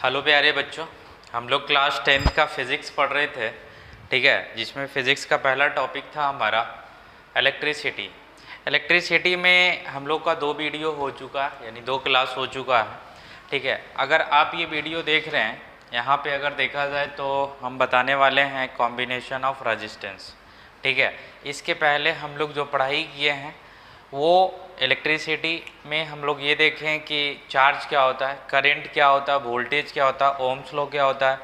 Hello प्यारे बच्चों, हम लोग क्लास 10th का फिज़िक्स पढ़ रहे थे। ठीक है, जिसमें फ़िज़िक्स का पहला टॉपिक था हमारा इलेक्ट्रिसिटी। इलेक्ट्रिसिटी में हम लोग का 2 वीडियो हो चुका है, यानी 2 क्लास हो चुका है। ठीक है, अगर आप ये वीडियो देख रहे हैं, यहाँ पे अगर देखा जाए तो हम बताने वाले हैं कॉम्बिनेशन ऑफ रेजिस्टेंस। ठीक है, इसके पहले हम लोग जो पढ़ाई किए हैं वो इलेक्ट्रिसिटी में हम लोग ये देखें कि चार्ज क्या होता है, करंट क्या होता है, वोल्टेज क्या होता है, ओम्स लॉ क्या होता है,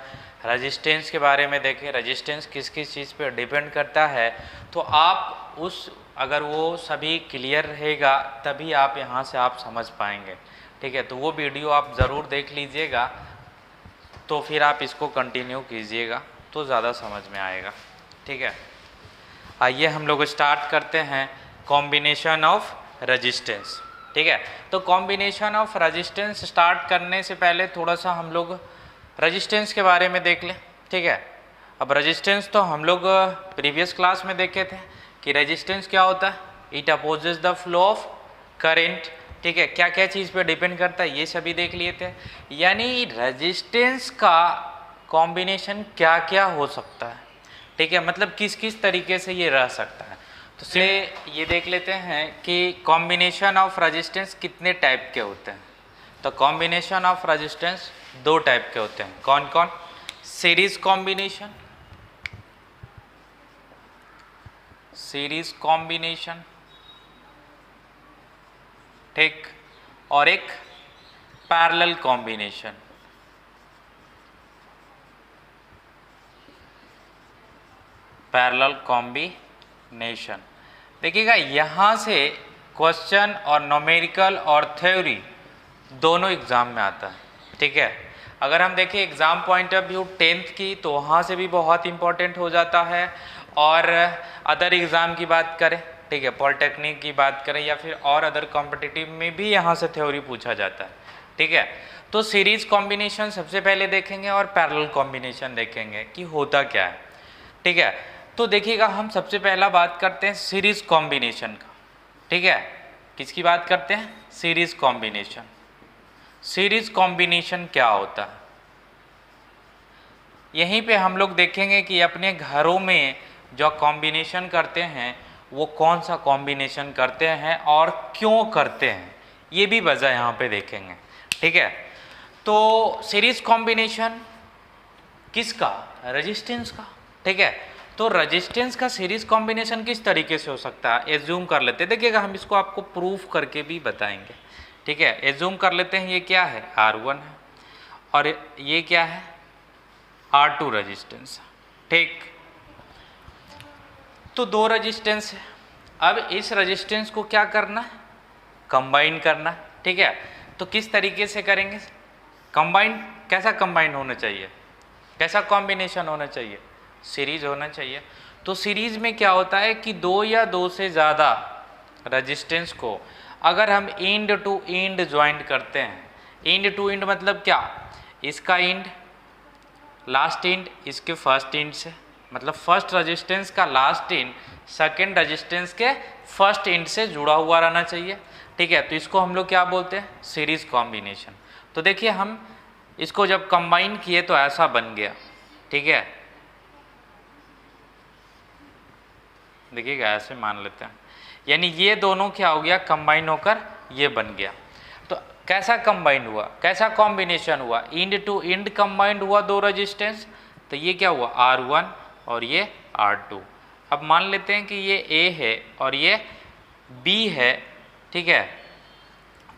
रेजिस्टेंस के बारे में देखें, रेजिस्टेंस किस किस चीज़ पे डिपेंड करता है। तो आप अगर वो सभी क्लियर रहेगा तभी आप यहाँ से आप समझ पाएंगे। ठीक है, तो वो वीडियो आप ज़रूर देख लीजिएगा, तो फिर आप इसको कंटिन्यू कीजिएगा तो ज़्यादा समझ में आएगा। ठीक है, आइए हम लोग स्टार्ट करते हैं कॉम्बिनेशन ऑफ रेजिस्टेंस। ठीक है, तो कॉम्बिनेशन ऑफ रेजिस्टेंस स्टार्ट करने से पहले थोड़ा सा हम लोग रेजिस्टेंस के बारे में देख लें। ठीक है, अब रेजिस्टेंस तो हम लोग प्रीवियस क्लास में देखे थे कि रेजिस्टेंस क्या होता है, it opposes the flow of current. ठीक है, क्या क्या चीज़ पे डिपेंड करता है ये सभी देख लिए थे। यानी रेजिस्टेंस का कॉम्बिनेशन क्या क्या हो सकता है। ठीक है, मतलब किस किस तरीके से ये रह सकता है। तो चलिए ये देख लेते हैं कि कॉम्बिनेशन ऑफ रेजिस्टेंस कितने टाइप के होते हैं। तो कॉम्बिनेशन ऑफ रेजिस्टेंस 2 टाइप के होते हैं। कौन कौन? सीरीज कॉम्बिनेशन, सीरीज कॉम्बिनेशन, ठीक, और एक पैरेलल कॉम्बिनेशन। पैरेलल कॉम्बिनेशन देखिएगा, यहाँ से क्वेश्चन और न्यूमेरिकल और थ्योरी दोनों एग्जाम में आता है। ठीक है, अगर हम देखें exam point of view 10th की तो वहाँ से भी बहुत इंपॉर्टेंट हो जाता है, और अदर एग्ज़ाम की बात करें, ठीक है, पॉलिटेक्निक की बात करें या फिर और अदर कॉम्पिटिटिव में भी यहाँ से थ्योरी पूछा जाता है। ठीक है, तो सीरीज कॉम्बिनेशन सबसे पहले देखेंगे और पैरेलल कॉम्बिनेशन देखेंगे कि होता क्या है। ठीक है, तो देखिएगा हम सबसे पहला बात करते हैं सीरीज कॉम्बिनेशन का। ठीक है, किसकी बात करते हैं? Series combination. सीरीज कॉम्बिनेशन क्या होता है, यहीं पे हम लोग देखेंगे कि अपने घरों में जो कॉम्बिनेशन करते हैं वो कौन सा कॉम्बिनेशन करते हैं और क्यों करते हैं, ये भी वजह यहाँ पे देखेंगे। ठीक है, तो सीरीज कॉम्बिनेशन किसका? रेजिस्टेंस का। ठीक है, तो रेजिस्टेंस का सीरीज कॉम्बिनेशन किस तरीके से हो सकता है, एज्यूम कर लेते हैं। देखिएगा हम इसको आपको प्रूफ करके भी बताएंगे। ठीक है, एज्यूम कर लेते हैं ये क्या है, R1 है और ये क्या है, R2 रेजिस्टेंस। ठीक, तो 2 रेजिस्टेंस है। अब इस रेजिस्टेंस को क्या करना है, कंबाइन करना है। ठीक है, तो किस तरीके से करेंगे कंबाइन? कैसा कंबाइन होना चाहिए, कैसा कॉम्बिनेशन होना चाहिए? सीरीज होना चाहिए। तो सीरीज में क्या होता है कि 2 या 2 से ज़्यादा रेजिस्टेंस को अगर हम एंड टू एंड ज्वाइंट करते हैं, एंड टू एंड मतलब क्या, इसका एंड लास्ट एंड इसके फर्स्ट एंड से, मतलब फर्स्ट रेजिस्टेंस का लास्ट एंड सेकेंड रेजिस्टेंस के फर्स्ट एंड से जुड़ा हुआ रहना चाहिए। ठीक है, तो इसको हम लोग क्या बोलते हैं, सीरीज कॉम्बिनेशन। तो देखिए हम इसको जब कंबाइन किए तो ऐसा बन गया। ठीक है, देखिएगा ऐसे मान लेते हैं, यानी ये दोनों क्या हो गया, कंबाइन होकर ये बन गया। तो कैसा कंबाइन हुआ, कैसा कॉम्बिनेशन हुआ, एंड टू एंड कंबाइंड हुआ 2 रेजिस्टेंस। तो ये क्या हुआ, R1 और ये R2। अब मान लेते हैं कि ये A है और ये B है। ठीक है,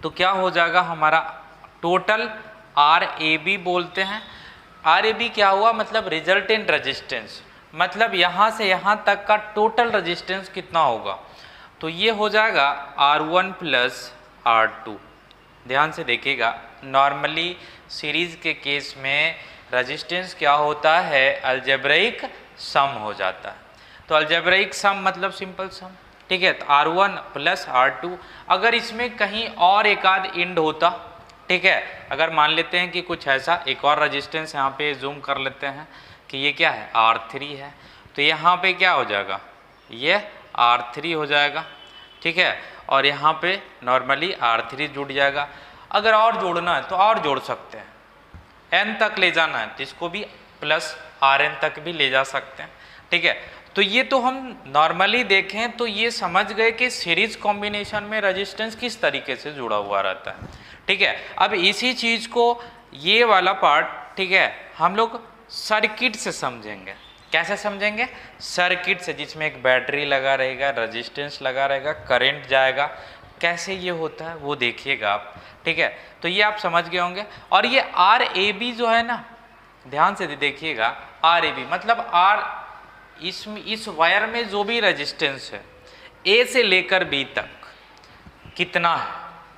तो क्या हो जाएगा हमारा टोटल RAB बोलते हैं। RAB क्या हुआ, मतलब रिजल्टेंट रेजिस्टेंस, मतलब यहाँ से यहाँ तक का टोटल रेजिस्टेंस कितना होगा। तो ये हो जाएगा R1 प्लस R2। ध्यान से देखिएगा, नॉर्मली सीरीज के केस में रेजिस्टेंस क्या होता है, अलजेब्रिक सम हो जाता है। तो अलजेब्रिक सम मतलब सिंपल सम। ठीक है, तो R1 प्लस R2, अगर इसमें कहीं और एक आध इंड होता, ठीक है, अगर मान लेते हैं कि कुछ ऐसा एक और रेजिस्टेंस यहाँ पे जूम कर लेते हैं कि ये क्या है, R3 है, तो यहाँ पे क्या हो जाएगा, ये R3 हो जाएगा। ठीक है, और यहाँ पे नॉर्मली R3 जुड़ जाएगा। अगर और जोड़ना है तो और जोड़ सकते हैं। एन तक ले जाना है, जिसको भी प्लस आर एन तक भी ले जा सकते हैं, ठीक है। तो ये तो हम नॉर्मली देखें तो ये समझ गए कि सीरीज कॉम्बिनेशन में रेजिस्टेंस किस तरीके से जुड़ा हुआ रहता है, ठीक है। अब इसी चीज को ये वाला पार्ट, ठीक है, हम लोग सर्किट से समझेंगे। कैसे समझेंगे? सर्किट से, जिसमें एक बैटरी लगा रहेगा, रेजिस्टेंस लगा रहेगा, करंट जाएगा, कैसे ये होता है वो देखिएगा आप, ठीक है। तो ये आप समझ गए होंगे। और ये आर ए बी जो है ना, ध्यान से देखिएगा, आर ए बी मतलब आर, इस वायर में जो भी रेजिस्टेंस है ए से लेकर बी तक कितना है,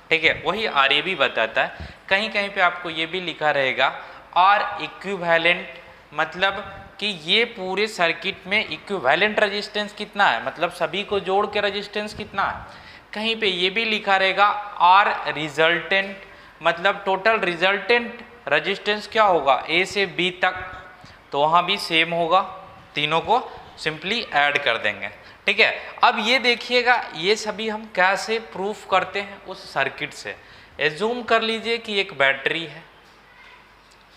ठीक है, वही आर ए बी बताता है। कहीं कहीं पे आपको ये भी लिखा रहेगा आर इक्विवेलेंट, मतलब कि ये पूरे सर्किट में इक्विवेलेंट रेजिस्टेंस कितना है, मतलब सभी को जोड़ के रेजिस्टेंस कितना है। कहीं पे ये भी लिखा रहेगा आर रिजल्टेंट, मतलब टोटल रिजल्टेंट रेजिस्टेंस क्या होगा ए से बी तक, तो वहाँ भी सेम होगा, तीनों को सिंपली ऐड कर देंगे, ठीक है। अब ये देखिएगा, ये सभी हम कैसे प्रूफ करते हैं उस सर्किट से। एज्यूम कर लीजिए कि एक बैटरी है,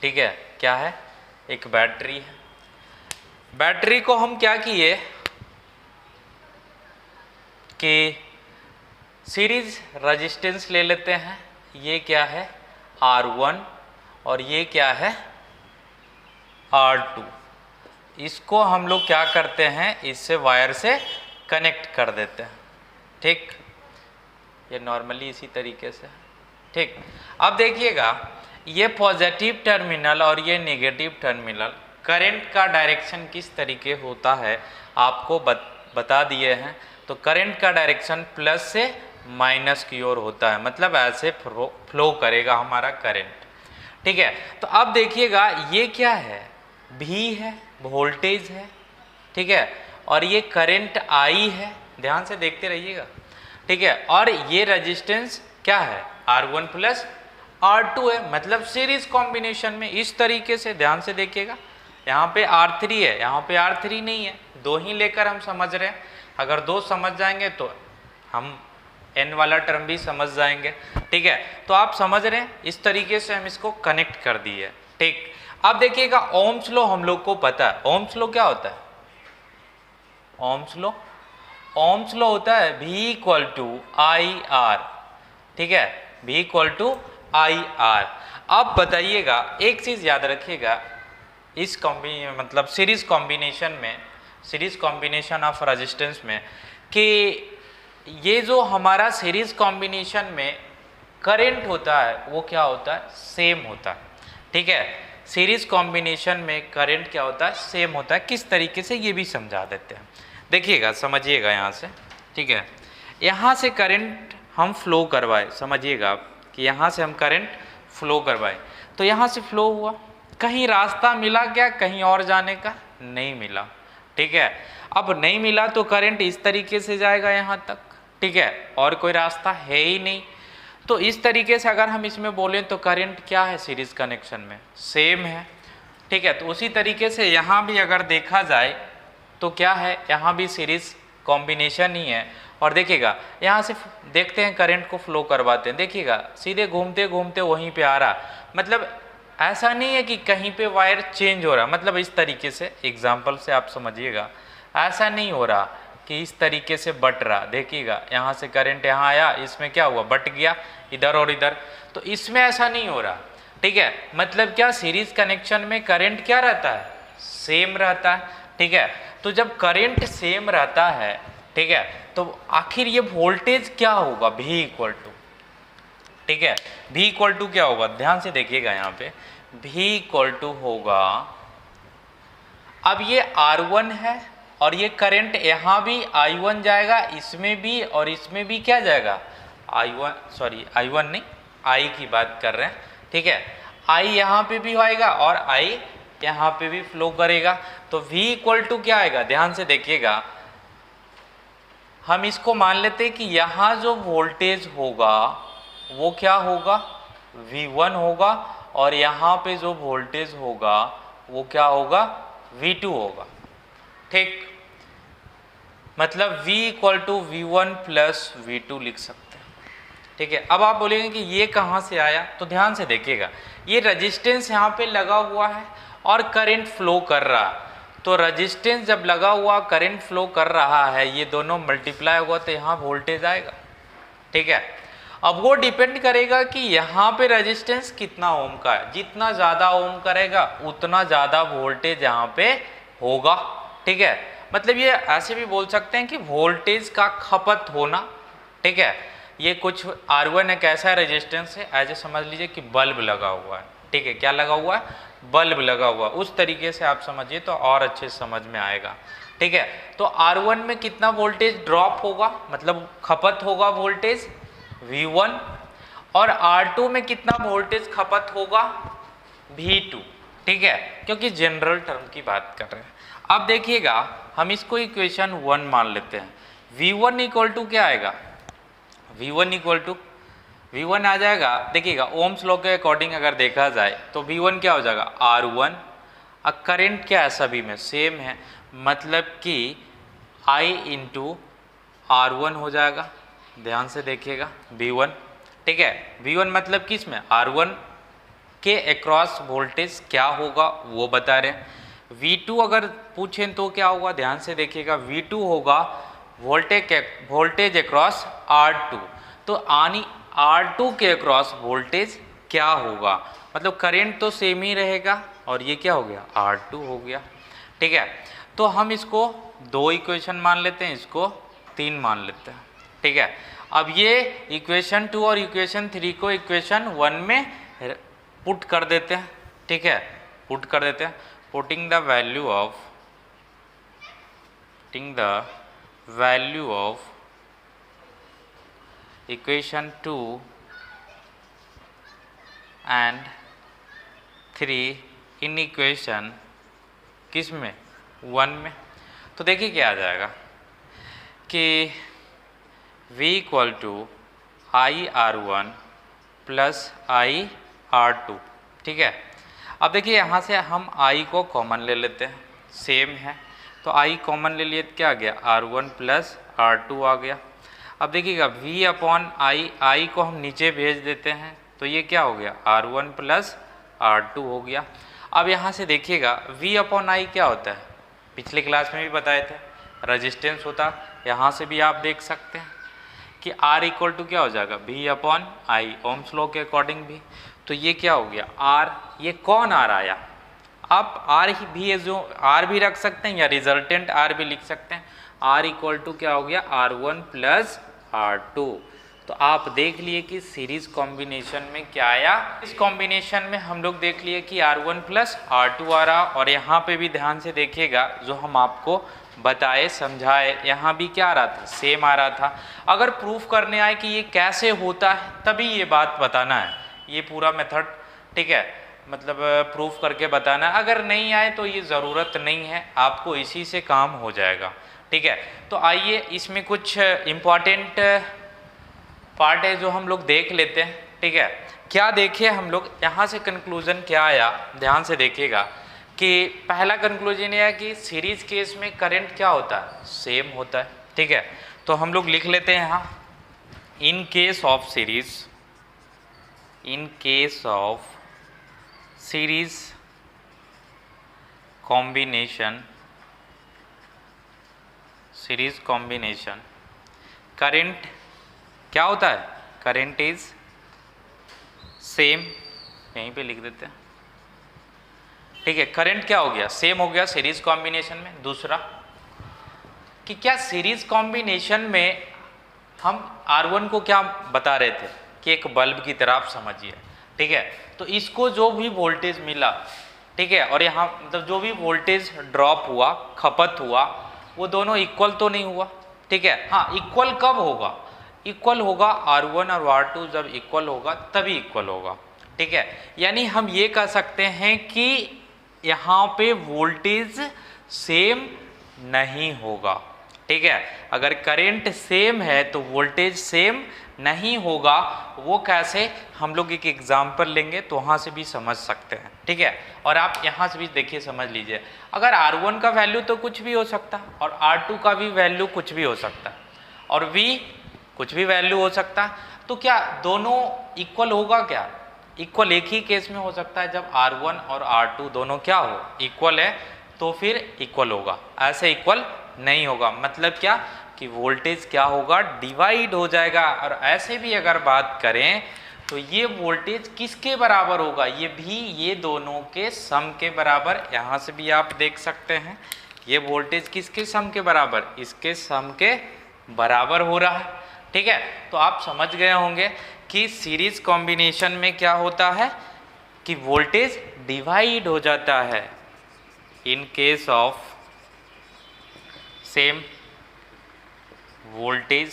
ठीक है, क्या है, एक बैटरी है। बैटरी को हम क्या किए कि सीरीज रेजिस्टेंस ले लेते हैं, ये क्या है R1 और ये क्या है R2। इसको हम लोग क्या करते हैं, इससे वायर से कनेक्ट कर देते हैं, ठीक। ये नॉर्मली इसी तरीके से, ठीक। अब देखिएगा, ये पॉजिटिव टर्मिनल और ये नेगेटिव टर्मिनल, करंट का डायरेक्शन किस तरीके होता है आपको बता दिए हैं। तो करंट का डायरेक्शन प्लस से माइनस की ओर होता है, मतलब ऐसे फ्लो करेगा हमारा करंट, ठीक है। तो अब देखिएगा, ये क्या है, भी है, वोल्टेज है, ठीक है, और ये करंट आई है, ध्यान से देखते रहिएगा, ठीक है। और ये रेजिस्टेंस क्या है, R1 प्लस R2 है, मतलब सीरीज कॉम्बिनेशन में इस तरीके से, ध्यान से देखिएगा, यहाँ पे R3 है, यहाँ पे R3 नहीं है, दो ही लेकर हम समझ रहे हैं। अगर दो समझ जाएंगे तो हम n वाला टर्म भी समझ जाएंगे, ठीक है। तो आप समझ रहे हैं, इस तरीके से हम इसको कनेक्ट कर दिए, ठीक। अब देखिएगा, ओम्स लॉ हम लोग को पता है। ओम्स लॉ क्या होता है, ओम्स लॉ होता है V equal to I R, ठीक है, V equal to I R. अब बताइएगा, एक चीज याद रखिएगा, इस मतलब सीरीज कॉम्बिनेशन में, सीरीज कॉम्बिनेशन ऑफ रेजिस्टेंस में, कि ये जो हमारा सीरीज कॉम्बिनेशन में करंट होता है वो क्या होता है, सेम होता है, ठीक है। सीरीज कॉम्बिनेशन में करंट क्या होता है, सेम होता है। किस तरीके से ये भी समझा देते हैं, देखिएगा, समझिएगा यहाँ से, ठीक है। यहाँ से करंट हम फ्लो करवाए, समझिएगा आप कि यहाँ से हम करंट फ्लो करवाए, तो यहाँ से फ्लो हुआ, कहीं रास्ता मिला क्या कहीं और जाने का, नहीं मिला, ठीक है। अब नहीं मिला तो करंट इस तरीके से जाएगा यहाँ तक, ठीक है, और कोई रास्ता है ही नहीं। तो इस तरीके से अगर हम इसमें बोलें तो करंट क्या है, सीरीज कनेक्शन में सेम है, ठीक है। तो उसी तरीके से यहाँ भी अगर देखा जाए तो क्या है, यहाँ भी सीरीज कॉम्बिनेशन ही है। और देखिएगा, यहाँ से देखते हैं, करंट को फ्लो करवाते हैं, देखिएगा सीधे घूमते घूमते वहीं पे आ रहा, मतलब ऐसा नहीं है कि कहीं पे वायर चेंज हो रहा, मतलब इस तरीके से, एग्जाम्पल से आप समझिएगा, ऐसा नहीं हो रहा कि इस तरीके से बट रहा। देखिएगा, यहाँ से करंट यहाँ आया, इसमें क्या हुआ, बट गया इधर और इधर, तो इसमें ऐसा नहीं हो रहा, ठीक है। मतलब क्या, सीरीज कनेक्शन में करंट क्या रहता है, सेम रहता है, ठीक है। तो जब करंट सेम रहता है, ठीक है, तो आखिर ये वोल्टेज क्या होगा, V इक्वल टू, ठीक है, V इक्वल टू क्या होगा, ध्यान से देखिएगा, यहाँ पे V इक्वल टू होगा, अब ये R1 है और ये करंट यहाँ भी I1 जाएगा, इसमें भी और इसमें भी क्या जाएगा, I1 नहीं, I की बात कर रहे हैं, ठीक है। I यहाँ पे भी आएगा और I यहाँ पे भी फ्लो करेगा, तो V इक्वल टू क्या आएगा, ध्यान से देखिएगा, हम इसको मान लेते हैं कि यहाँ जो वोल्टेज होगा वो क्या होगा, V1 होगा, और यहाँ पे जो वोल्टेज होगा वो क्या होगा, V2 होगा, ठीक। मतलब V equal to V1 plus V2 लिख सकते हैं, ठीक है। अब आप बोलेंगे कि ये कहाँ से आया, तो ध्यान से देखिएगा, ये रजिस्टेंस यहाँ पे लगा हुआ है और करंट फ्लो कर रहा है। तो रजिस्टेंस जब लगा हुआ करंट फ्लो कर रहा है, ये दोनों मल्टीप्लाई हुआ तो यहाँ वोल्टेज आएगा, ठीक है। अब वो डिपेंड करेगा कि यहाँ पे रेजिस्टेंस कितना ओम का है, जितना ज़्यादा ओम करेगा उतना ज़्यादा वोल्टेज यहाँ पे होगा, ठीक है। मतलब ये ऐसे भी बोल सकते हैं कि वोल्टेज का खपत होना, ठीक है। ये कुछ R1 एक ऐसा रेजिस्टेंस है, ऐसे समझ लीजिए कि बल्ब लगा हुआ है, ठीक है। क्या लगा हुआ है, बल्ब लगा हुआ, उस तरीके से आप समझिए तो और अच्छे समझ में आएगा, ठीक है। तो R1 में कितना वोल्टेज ड्रॉप होगा, मतलब खपत होगा वोल्टेज V1, और R2 में कितना वोल्टेज खपत होगा V2, ठीक है, क्योंकि जनरल टर्म की बात कर रहे हैं। अब देखिएगा, हम इसको इक्वेशन 1 मान लेते हैं। V1 इक्वल टू क्या आएगा, V1 आ जाएगा, देखिएगा ओम्स लॉ के अकॉर्डिंग अगर देखा जाए तो V1 क्या हो जाएगा R1, और करंट क्या है सभी में सेम है, मतलब कि I इंटू R1 हो जाएगा। ध्यान से देखिएगा V1, ठीक है। V1 मतलब किस में, R1 के अक्रॉस वोल्टेज क्या होगा वो बता रहे हैं। V2 अगर पूछें तो क्या होगा, ध्यान से देखिएगा, V2 होगा वोल्टेज अक्रॉस R2, तो आनी R2 के अक्रॉस वोल्टेज क्या होगा, मतलब करंट तो सेम ही रहेगा, और ये क्या हो गया R2 हो गया, ठीक है। तो हम इसको 2 इक्वेशन मान लेते हैं, इसको 3 मान लेते हैं, ठीक है। अब ये इक्वेशन 2 और इक्वेशन 3 को इक्वेशन 1 में पुट कर देते हैं, ठीक है, पुट कर देते हैं। Putting the value of equation 2 and 3 in equation किस में 1 में, तो देखिए क्या आ जाएगा कि V equal to IR1 plus IR2, ठीक है। अब देखिए यहाँ से हम I को कॉमन ले लेते हैं, सेम है, तो I कॉमन ले लिए तो क्या आ गया R1 प्लस R2 आ गया। अब देखिएगा V अपॉन I को हम नीचे भेज देते हैं, तो ये क्या हो गया R1 प्लस R2 हो गया। अब यहाँ से देखिएगा V अपॉन I क्या होता है, पिछले क्लास में भी बताए थे, रेजिस्टेंस होता। यहाँ से भी आप देख सकते हैं कि R इक्वल टू क्या हो जाएगा V upon I, Ohm's law के अकॉर्डिंग भी। तो ये क्या हो गया R, ये कौन R आया, आप R ही भी है जो R भी रख सकते हैं या रिजल्टेंट R भी लिख सकते हैं। R इक्वल टू क्या हो गया R1 प्लस R2। तो आप देख लिए कि सीरीज कॉम्बिनेशन में क्या आया, इस कॉम्बिनेशन में हम लोग देख लिए कि R1 प्लस R2 आ रहा, और यहाँ पे भी ध्यान से देखिएगा जो हम आपको बताए समझाए, यहाँ भी क्या आ रहा था, सेम आ रहा था। अगर प्रूफ करने आए कि ये कैसे होता है तभी ये बात बताना है, ये पूरा मेथड, ठीक है, मतलब प्रूफ करके बताना है। अगर नहीं आए तो ये ज़रूरत नहीं है, आपको इसी से काम हो जाएगा, ठीक है। तो आइए इसमें कुछ इम्पॉर्टेंट पार्ट है जो हम लोग देख लेते हैं, ठीक है। क्या देखिए हम लोग यहाँ से कंक्लूजन क्या आया, ध्यान से देखिएगा कि पहला कंक्लूजन यह है कि सीरीज केस में करंट क्या होता है, सेम होता है, ठीक है। तो हम लोग लिख लेते हैं यहाँ, इन case of series combination current क्या होता है, करंट इज सेम, यहीं पे लिख देते हैं, ठीक है। करंट क्या हो गया, सेम हो गया सीरीज कॉम्बिनेशन में। दूसरा कि क्या सीरीज कॉम्बिनेशन में हम R1 को क्या बता रहे थे कि एक बल्ब की तरह आप समझिए, ठीक है। तो इसको जो भी वोल्टेज मिला, ठीक है, और यहाँ मतलब जो भी वोल्टेज ड्रॉप हुआ, खपत हुआ, वो दोनों इक्वल तो नहीं हुआ, ठीक है। हाँ, इक्वल कब होगा, इक्वल होगा R1 और R2 जब इक्वल होगा तभी इक्वल होगा, ठीक है। यानी हम ये कह सकते हैं कि यहाँ पे वोल्टेज सेम नहीं होगा, ठीक है। अगर करंट सेम है तो वोल्टेज सेम नहीं होगा। वो कैसे, हम लोग एक एग्जाम्पल लेंगे तो वहाँ से भी समझ सकते हैं, ठीक है। और आप यहाँ से भी देखिए समझ लीजिए, अगर R1 का वैल्यू तो कुछ भी हो सकता है और R2 का भी वैल्यू कुछ भी हो सकता है और V कुछ भी वैल्यू हो सकता है। तो क्या दोनों इक्वल होगा? क्या इक्वल एक ही केस में हो सकता है, जब R1 और R2 दोनों क्या हो, इक्वल है, तो फिर इक्वल होगा। ऐसे इक्वल नहीं होगा, मतलब क्या कि वोल्टेज क्या होगा, डिवाइड हो जाएगा। और ऐसे भी अगर बात करें तो ये वोल्टेज किसके बराबर होगा, ये भी ये दोनों के सम के बराबर। यहाँ से भी आप देख सकते हैं ये वोल्टेज किसके सम के बराबर, इसके सम के बराबर हो रहा है। ठीक है, तो आप समझ गए होंगे कि सीरीज कॉम्बिनेशन में क्या होता है कि वोल्टेज डिवाइड हो जाता है। In case of same voltage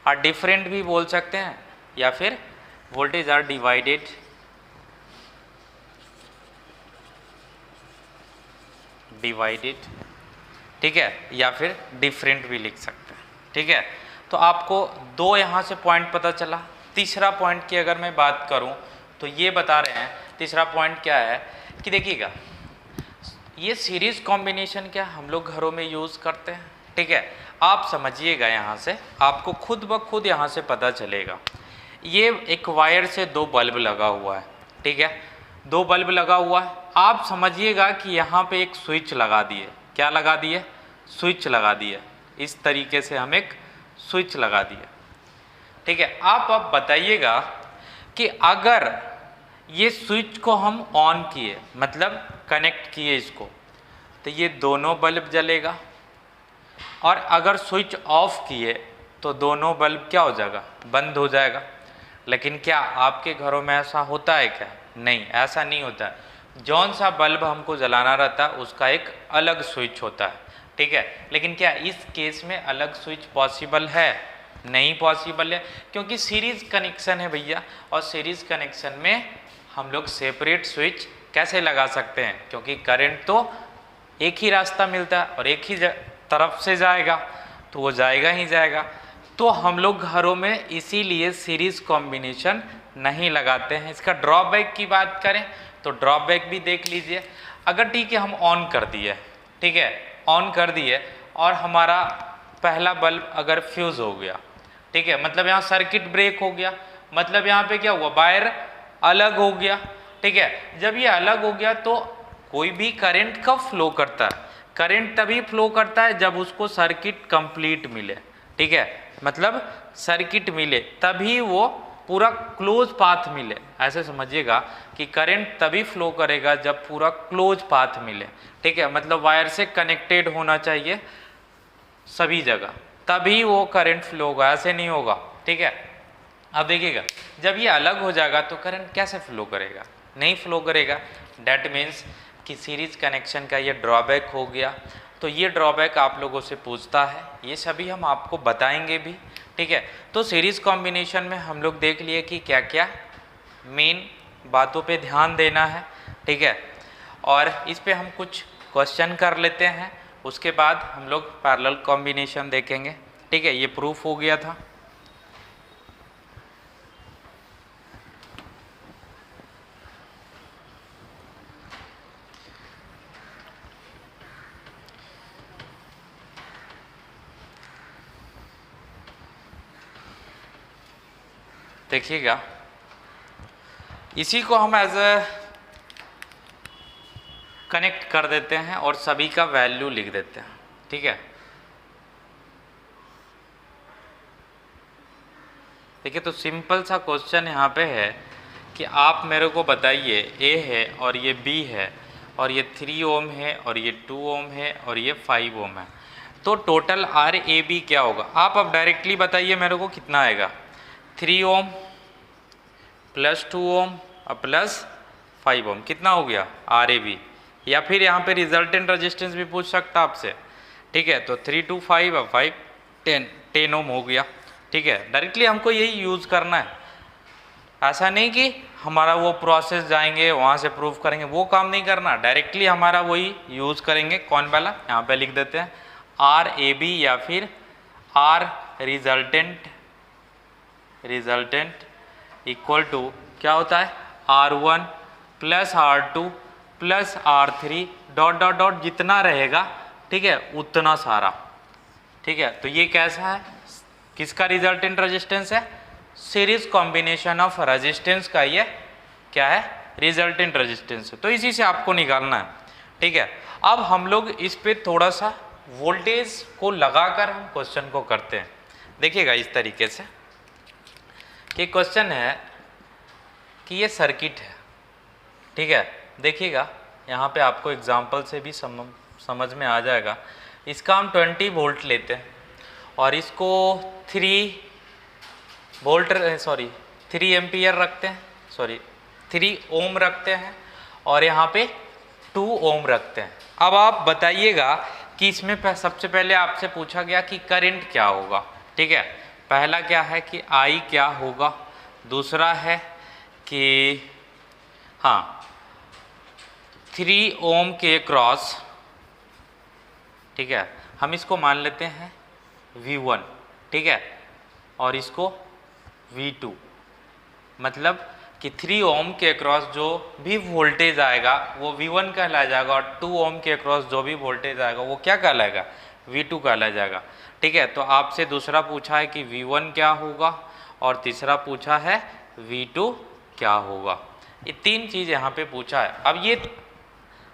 or different भी बोल सकते हैं, या फिर वोल्टेज आर डिवाइडेड ठीक है, या फिर डिफरेंट भी लिख सकते हैं। ठीक है, तो आपको दो यहाँ से पॉइंट पता चला। तीसरा पॉइंट की अगर मैं बात करूँ तो ये बता रहे हैं, तीसरा पॉइंट क्या है कि देखिएगा, ये सीरीज कॉम्बिनेशन क्या हम लोग घरों में यूज़ करते हैं। ठीक है, आप समझिएगा, यहाँ से आपको खुद ब खुद यहाँ से पता चलेगा। ये एक वायर से दो बल्ब लगा हुआ है। ठीक है, दो बल्ब लगा हुआ है, आप समझिएगा कि यहाँ पे एक स्विच लगा दिए। क्या लगा दिए? स्विच लगा दिए। इस तरीके से हम एक स्विच लगा दिए। ठीक है, आप अब बताइएगा कि अगर ये स्विच को हम ऑन किए, मतलब कनेक्ट किए इसको, तो ये दोनों बल्ब जलेगा। और अगर स्विच ऑफ किए तो दोनों बल्ब क्या हो जाएगा, बंद हो जाएगा। लेकिन क्या आपके घरों में ऐसा होता है क्या? नहीं, ऐसा नहीं होता है। जौन सा बल्ब हमको जलाना रहता है उसका एक अलग स्विच होता है। ठीक है, लेकिन क्या इस केस में अलग स्विच पॉसिबल है? नहीं पॉसिबल है, क्योंकि सीरीज कनेक्शन है भैया। और सीरीज कनेक्शन में हम लोग सेपरेट स्विच कैसे लगा सकते हैं, क्योंकि करंट तो एक ही रास्ता मिलता है और एक ही तरफ से जाएगा, तो वो जाएगा ही जाएगा। तो हम लोग घरों में इसीलिए सीरीज कॉम्बिनेशन नहीं लगाते हैं। इसका ड्रॉबैक की बात करें तो ड्रॉबैक भी देख लीजिए। अगर ठीक है हम ऑन कर दिए, ठीक है ऑन कर दिए, और हमारा पहला बल्ब अगर फ्यूज़ हो गया, ठीक है, मतलब यहाँ सर्किट ब्रेक हो गया, मतलब यहाँ पे क्या हुआ, वायर अलग हो गया। ठीक है, जब ये अलग हो गया तो कोई भी करंट कब फ्लो करता है? करंट तभी फ्लो करता है जब उसको सर्किट कंप्लीट मिले। ठीक है, मतलब सर्किट मिले तभी वो पूरा क्लोज पाथ मिले। ऐसे समझिएगा कि करंट तभी फ्लो करेगा जब पूरा क्लोज पाथ मिले। ठीक है, मतलब वायर से कनेक्टेड होना चाहिए सभी जगह, तभी वो करंट फ्लो होगा, ऐसे नहीं होगा। ठीक है, अब देखिएगा जब ये अलग हो जाएगा तो करंट कैसे फ्लो करेगा? नहीं फ्लो करेगा। डैट मीन्स कि सीरीज कनेक्शन का ये ड्रॉबैक हो गया। तो ये ड्रॉबैक आप लोगों से पूछता है, ये सभी हम आपको बताएंगे भी। ठीक है, तो सीरीज कॉम्बिनेशन में हम लोग देख लिए कि क्या क्या मेन बातों पे ध्यान देना है। ठीक है, और इस पे हम कुछ क्वेश्चन कर लेते हैं, उसके बाद हम लोग पैरेलल कॉम्बिनेशन देखेंगे। ठीक है, ये प्रूफ हो गया था। देखिएगा, इसी को हम एज ए कनेक्ट कर देते हैं और सभी का वैल्यू लिख देते हैं। ठीक है, देखिए तो सिंपल सा क्वेश्चन यहाँ पे है कि आप मेरे को बताइए, ए है और ये बी है और ये 3 ओम है और ये 2 ओम है और ये 5 ओम है, तो टोटल आर ए बी क्या होगा? आप अब डायरेक्टली बताइए मेरे को कितना आएगा। 3 ओम प्लस 2 ओम और प्लस 5 ओम कितना हो गया आर ए बी? या फिर यहाँ पे रिजल्टेंट रेजिस्टेंस भी पूछ सकता आपसे। ठीक है, तो 3 2 5 और 5 10 ओम हो गया। ठीक है, डायरेक्टली हमको यही यूज़ करना है, ऐसा नहीं कि हमारा वो प्रोसेस जाएंगे वहाँ से प्रूव करेंगे, वो काम नहीं करना। डायरेक्टली हमारा वही यूज़ करेंगे। कौन वाला? यहाँ पे लिख देते हैं आर ए बी या फिर आर रिजल्टेंट इक्वल टू क्या होता है R1 plus R2 plus R3 dot dot dot जितना रहेगा, ठीक है, उतना सारा। ठीक है, तो ये कैसा है? किसका रिजल्टेंट रेजिस्टेंस है? सीरीज कॉम्बिनेशन ऑफ रेजिस्टेंस का ये क्या है? रिजल्टेंट रेजिस्टेंस है। तो इसी से आपको निकालना है, ठीक है। अब हम लोग इस पे थोड़ा सा वोल्टेज को लगाकर हम क्वेश्चन को करते हैं। देखिएगा इस तरीके से कि क्वेश्चन है कि ये सर्किट है, ठीक है। देखिएगा यहाँ पे आपको एग्जांपल से भी समझ में आ जाएगा। इसका हम 20 वोल्ट लेते हैं और इसको 3 एम्पियर रखते हैं, 3 ओम रखते हैं और यहाँ पे 2 ओम रखते हैं। अब आप बताइएगा कि इसमें सबसे पहले आपसे पूछा गया कि करंट क्या होगा, ठीक है। पहला क्या है कि I क्या होगा, दूसरा है कि हाँ 3 ओम के क्रॉस, ठीक है, हम इसको मान लेते हैं V1, ठीक है, और इसको V2, मतलब कि 3 ओम के अक्रॉस जो भी वोल्टेज आएगा वो V1 कहलाया जाएगा और 2 ओम के अक्रॉस जो भी वोल्टेज आएगा वो क्या कहलाएगा? V2 कहलाया जाएगा, ठीक है। तो आपसे दूसरा पूछा है कि V1 क्या होगा और तीसरा पूछा है V2 क्या होगा। ये 3 चीज़ यहाँ पे पूछा है। अब ये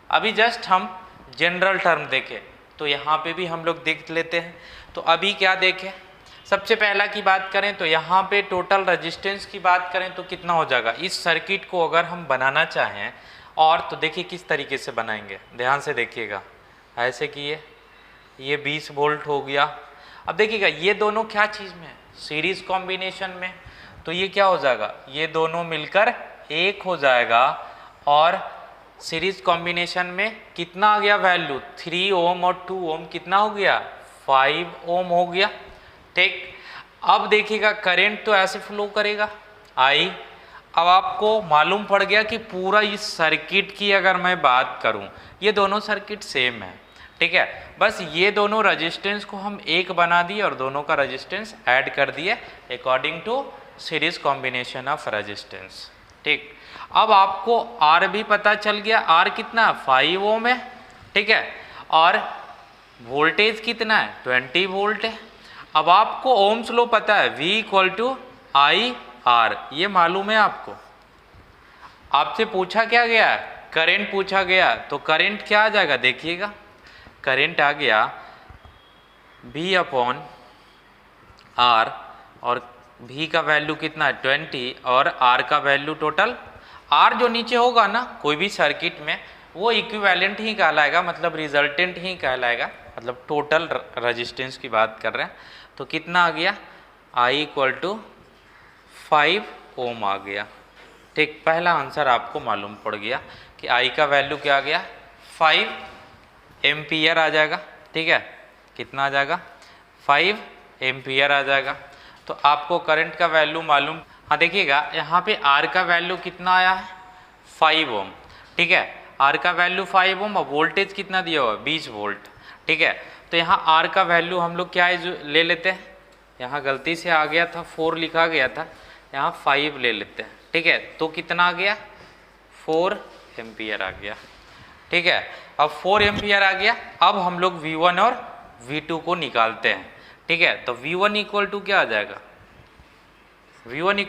अभी जस्ट हम जनरल टर्म देखें तो यहाँ पे भी हम लोग देख लेते हैं। तो अभी क्या देखें, सबसे पहला की बात करें तो यहाँ पे टोटल रेजिस्टेंस की बात करें तो कितना हो जाएगा? इस सर्किट को अगर हम बनाना चाहें और तो देखिए किस तरीके से बनाएंगे, ध्यान से देखिएगा। ऐसे किए, ये 20 वोल्ट हो गया। अब देखिएगा ये दोनों क्या चीज़ में है? सीरीज कॉम्बिनेशन में। तो ये क्या हो जाएगा? ये दोनों मिलकर एक हो जाएगा और सीरीज कॉम्बिनेशन में कितना आ गया वैल्यू? 3 ओम और 2 ओम कितना हो गया? 5 ओम हो गया, ठीक। अब देखिएगा करंट तो ऐसे फ्लो करेगा I। अब आपको मालूम पड़ गया कि पूरा इस सर्किट की अगर मैं बात करूं, ये दोनों सर्किट सेम है, ठीक है। बस ये दोनों रेजिस्टेंस को हम एक बना दिए और दोनों का रेजिस्टेंस ऐड कर दिए according to series combination of resistance, ठीक। अब आपको R भी पता चल गया, R कितना? 5 ओम है, ठीक है, और वोल्टेज कितना है? 20 वोल्ट है। अब आपको ओम्स लॉ पता है, V = IR, ये मालूम है आपको। आपसे पूछा क्या गया? करंट पूछा गया। तो करंट क्या आ जाएगा? देखिएगा करंट आ गया V/R और V का वैल्यू कितना है? 20 और R का वैल्यू टोटल, R जो नीचे होगा ना कोई भी सर्किट में वो इक्विवेलेंट ही कहलाएगा, मतलब रिजल्टेंट ही कहलाएगा, मतलब टोटल रेजिस्टेंस की बात कर रहे हैं। तो कितना आ गया? I = 5 ओम आ गया, ठीक। पहला आंसर आपको मालूम पड़ गया कि I का वैल्यू क्या आ गया? 5 एम्पियर आ जाएगा, ठीक है। कितना आ जाएगा? 5 एम्पियर आ जाएगा। तो आपको करंट का वैल्यू मालूम, हाँ देखिएगा यहाँ पे R का वैल्यू कितना आया है? 5 ओम, ठीक है। R का वैल्यू 5 ओम और वोल्टेज कितना दिया हुआ? 20 वोल्ट, ठीक है। तो यहाँ R का वैल्यू हम लोग क्या ले लेते हैं? यहाँ गलती से आ गया था 4 लिखा गया था, यहाँ 5 ले लेते हैं, ठीक है। तो कितना आ गया? 4 एम्पियर आ गया, ठीक है। अब 4 एम्पियर आ गया। अब हम लोग V1 और V2 को निकालते हैं, ठीक है। तो V1 = क्या आ जाएगा? V1 =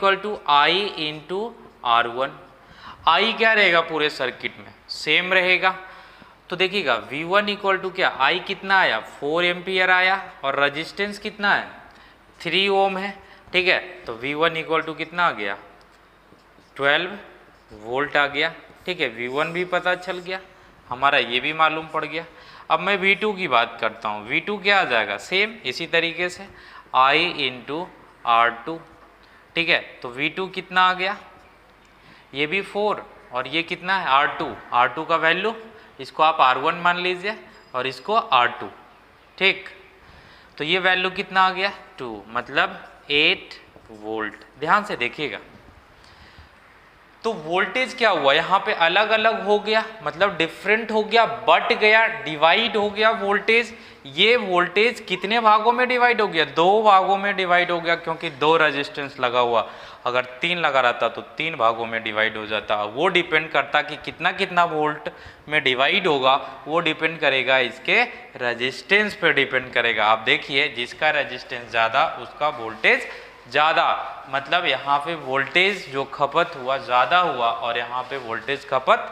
I × R1। I क्या रहेगा पूरे सर्किट में? सेम रहेगा। तो देखिएगा V1 = क्या? I कितना आया? 4 एम्पियर आया और रेजिस्टेंस कितना है? 3 ओम है, ठीक है। तो V1 = कितना आ गया? 12 वोल्ट आ गया, ठीक है। V1 भी पता चल गया हमारा, ये भी मालूम पड़ गया। अब मैं V2 की बात करता हूँ। V2 क्या आ जाएगा? सेम इसी तरीके से I × R2, ठीक है। तो V2 कितना आ गया? ये भी 4 और ये कितना है? R2। R2 का वैल्यू, इसको आप R1 मान लीजिए और इसको R2, ठीक। तो ये वैल्यू कितना आ गया? 2, मतलब 8 वोल्ट। ध्यान से देखिएगा। तो तो वोल्टेज क्या हुआ यहाँ पे, अलग अलग हो गया, मतलब डिफरेंट हो गया, बट गया, डिवाइड हो गया वोल्टेज। ये वोल्टेज कितने भागों में डिवाइड हो गया, 2 भागों में डिवाइड हो गया, क्योंकि 2 रेजिस्टेंस लगा हुआ। अगर 3 लगा रहता तो 3 भागों में डिवाइड हो जाता। वो डिपेंड करता कि कितना कितना वोल्ट में डिवाइड होगा, वो डिपेंड करेगा इसके रेजिस्टेंस पे डिपेंड करेगा। आप देखिए, जिसका रेजिस्टेंस ज़्यादा उसका वोल्टेज ज़्यादा, मतलब यहाँ पे वोल्टेज जो खपत हुआ ज़्यादा हुआ और यहाँ पे वोल्टेज खपत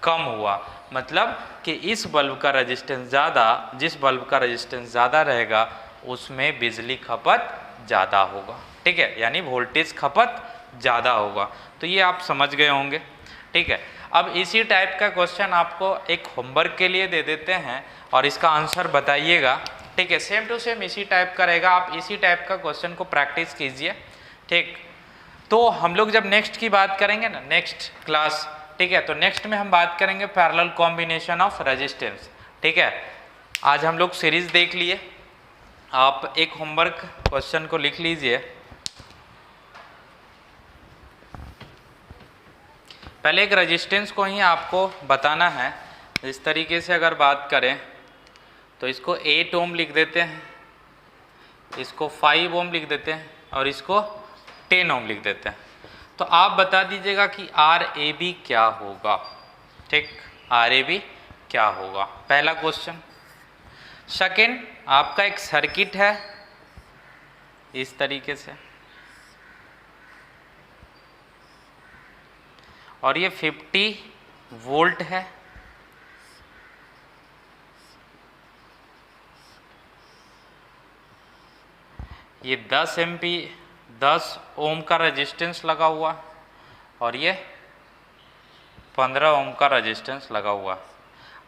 कम हुआ। मतलब कि इस बल्ब का रेजिस्टेंस ज़्यादा, जिस बल्ब का रेजिस्टेंस ज़्यादा रहेगा उसमें बिजली खपत ज़्यादा होगा। ठीक है, यानी वोल्टेज खपत ज़्यादा होगा। तो ये आप समझ गए होंगे। ठीक है, अब इसी टाइप का क्वेश्चन आपको एक होमवर्क के लिए दे देते हैं और इसका आंसर बताइएगा। ठीक है, सेम टू सेम इसी टाइप का रहेगा। आप इसी टाइप का क्वेश्चन को प्रैक्टिस कीजिए। ठीक, तो हम लोग जब नेक्स्ट की बात करेंगे ना, नेक्स्ट क्लास, ठीक है, तो नेक्स्ट में हम बात करेंगे पैरेलल कॉम्बिनेशन ऑफ रेजिस्टेंस। ठीक है, आज हम लोग सीरीज देख लिए। आप एक होमवर्क क्वेश्चन को लिख लीजिए। पहले एक रेजिस्टेंस को ही आपको बताना है। इस तरीके से अगर बात करें तो इसको 8 ओम लिख देते हैं, इसको 5 ओम लिख देते हैं और इसको 10 ओम लिख देते हैं। तो आप बता दीजिएगा कि RAB क्या होगा। ठीक, RAB क्या होगा, पहला क्वेश्चन। सेकंड, आपका एक सर्किट है इस तरीके से और ये 50 वोल्ट है। ये 10 ओम का रेजिस्टेंस लगा हुआ और ये 15 ओम का रेजिस्टेंस लगा हुआ।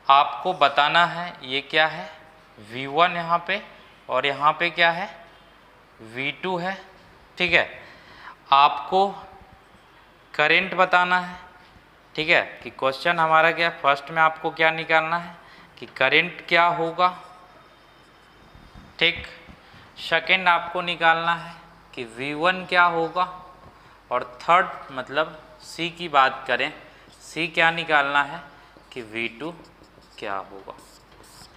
आपको बताना है ये क्या है, V1 यहाँ पे और यहाँ पे क्या है, V2 है। ठीक है, आपको करंट बताना है। ठीक है, कि क्वेश्चन हमारा क्या, फर्स्ट में आपको क्या निकालना है कि करंट क्या होगा। ठीक, सेकंड आपको निकालना है कि V1 क्या होगा और थर्ड मतलब C की बात करें, C क्या निकालना है कि V2 क्या होगा।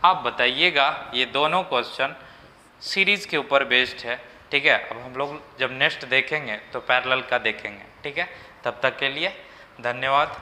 आप बताइएगा। ये दोनों क्वेश्चन सीरीज के ऊपर बेस्ड है। ठीक है, अब हम लोग जब नेक्स्ट देखेंगे तो पैरेलल का देखेंगे। ठीक है, तब तक के लिए धन्यवाद।